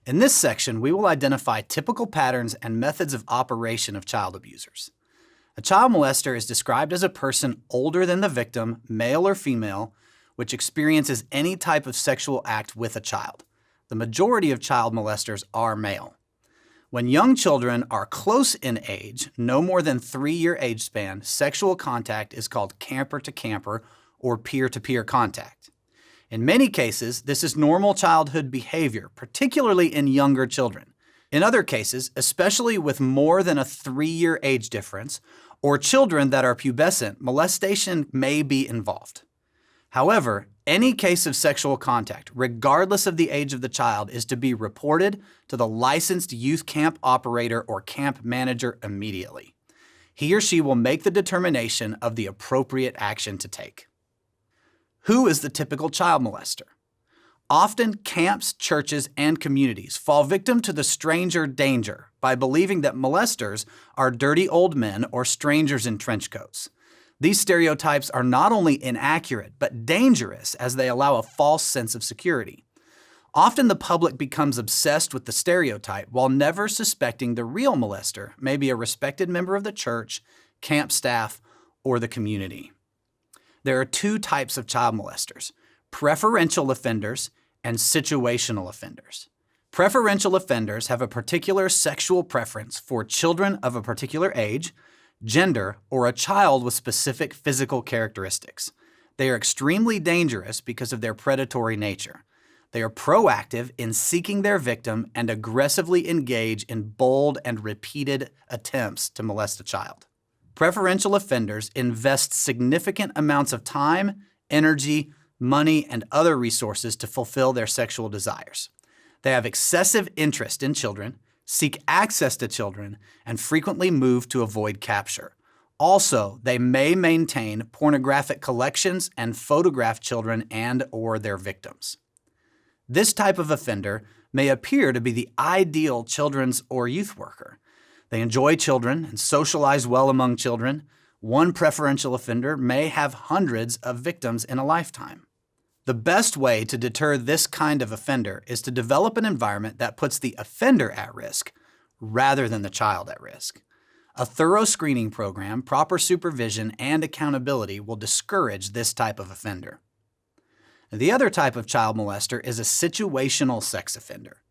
In this section, we will identify typical patterns and methods of operation of child abusers. A child molester is described as a person older than the victim, male or female, which experiences any type of sexual act with a child. The majority of child molesters are male. When young children are close in age, no more than 3-year age span, sexual contact is called camper-to-camper or peer-to-peer contact. In many cases, this is normal childhood behavior, particularly in younger children. In other cases, especially with more than a 3-year age difference, or children that are pubescent, molestation may be involved. However, any case of sexual contact, regardless of the age of the child, is to be reported to the licensed youth camp operator or camp manager immediately. He or she will make the determination of the appropriate action to take. Who is the typical child molester? Often, camps, churches, and communities fall victim to the stranger danger by believing that molesters are dirty old men or strangers in trench coats. These stereotypes are not only inaccurate, but dangerous as they allow a false sense of security. Often the public becomes obsessed with the stereotype while never suspecting the real molester may be a respected member of the church, camp staff, or the community. There are 2 types of child molesters: preferential offenders and situational offenders. Preferential offenders have a particular sexual preference for children of a particular age, gender, or a child with specific physical characteristics. They are extremely dangerous because of their predatory nature. They are proactive in seeking their victim and aggressively engage in bold and repeated attempts to molest a child. Preferential offenders invest significant amounts of time, energy, money, and other resources to fulfill their sexual desires. They have excessive interest in children, seek access to children, and frequently move to avoid capture. Also, they may maintain pornographic collections and photograph children and/or their victims. This type of offender may appear to be the ideal children's or youth worker. They enjoy children and socialize well among children. One preferential offender may have hundreds of victims in a lifetime. The best way to deter this kind of offender is to develop an environment that puts the offender at risk rather than the child at risk. A thorough screening program, proper supervision, and accountability will discourage this type of offender. The other type of child molester is a situational sex offender.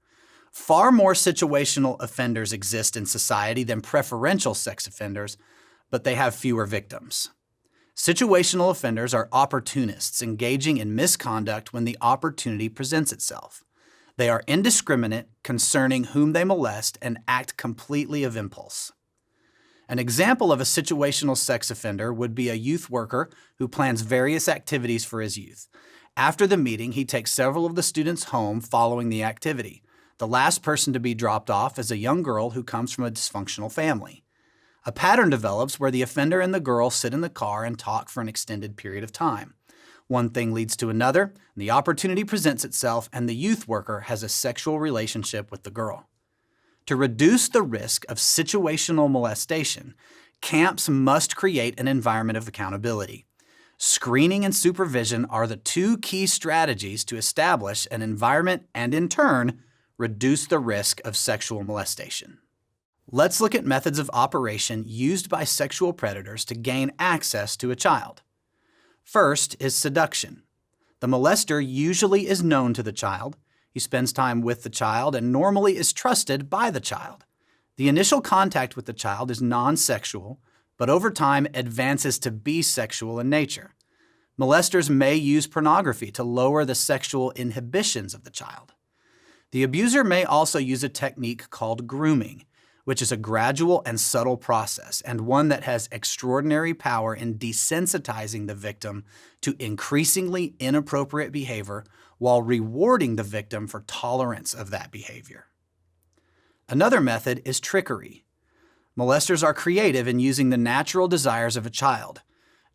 Far more situational offenders exist in society than preferential sex offenders, but they have fewer victims. Situational offenders are opportunists engaging in misconduct when the opportunity presents itself. They are indiscriminate concerning whom they molest and act completely of impulse. An example of a situational sex offender would be a youth worker who plans various activities for his youth. After the meeting, he takes several of the students home following the activity. The last person to be dropped off is a young girl who comes from a dysfunctional family. A pattern develops where the offender and the girl sit in the car and talk for an extended period of time. One thing leads to another, the opportunity presents itself, and the youth worker has a sexual relationship with the girl. To reduce the risk of situational molestation, camps must create an environment of accountability. Screening and supervision are the 2 key strategies to establish an environment and, in turn, reduce the risk of sexual molestation. Let's look at methods of operation used by sexual predators to gain access to a child. First is seduction. The molester usually is known to the child. He spends time with the child and normally is trusted by the child. The initial contact with the child is non-sexual, but over time advances to be sexual in nature. Molesters may use pornography to lower the sexual inhibitions of the child. The abuser may also use a technique called grooming, which is a gradual and subtle process, and one that has extraordinary power in desensitizing the victim to increasingly inappropriate behavior while rewarding the victim for tolerance of that behavior. Another method is trickery. Molesters are creative in using the natural desires of a child.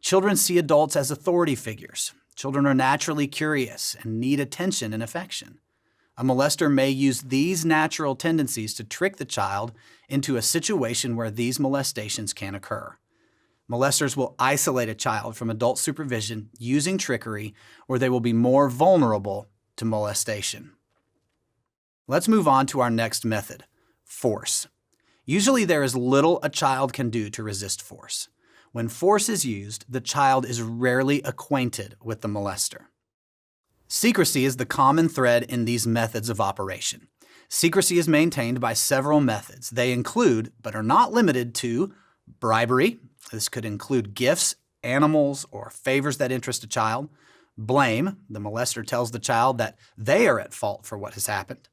Children see adults as authority figures. Children are naturally curious and need attention and affection. A molester may use these natural tendencies to trick the child into a situation where these molestations can occur. Molesters will isolate a child from adult supervision using trickery, or they will be more vulnerable to molestation. Let's move on to our next method, force. Usually there is little a child can do to resist force. When force is used, the child is rarely acquainted with the molester. Secrecy is the common thread in these methods of operation. Secrecy is maintained by several methods. They include, but are not limited to, bribery. This could include gifts, animals, or favors that interest a child. Blame. The molester tells the child that they are at fault for what has happened.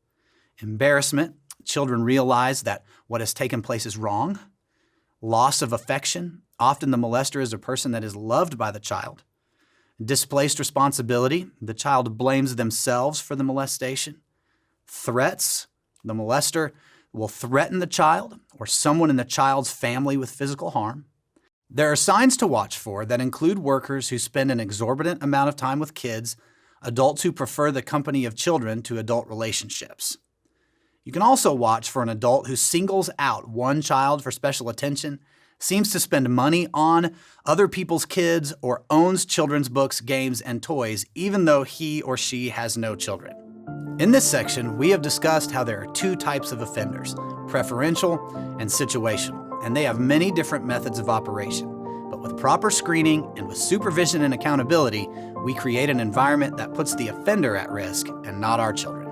Embarrassment. Children realize that what has taken place is wrong. Loss of affection. Often the molester is a person that is loved by the child. Displaced responsibility. The child blames themselves for the molestation. Threats. The molester will threaten the child or someone in the child's family with physical harm. There are signs to watch for that include workers who spend an exorbitant amount of time with kids, adults who prefer the company of children to adult relationships. You can also watch for an adult who singles out one child for special attention, seems to spend money on other people's kids, or owns children's books, games, and toys, even though he or she has no children. In this section, we have discussed how there are two types of offenders, preferential and situational, and they have many different methods of operation. But with proper screening and with supervision and accountability, we create an environment that puts the offender at risk and not our children.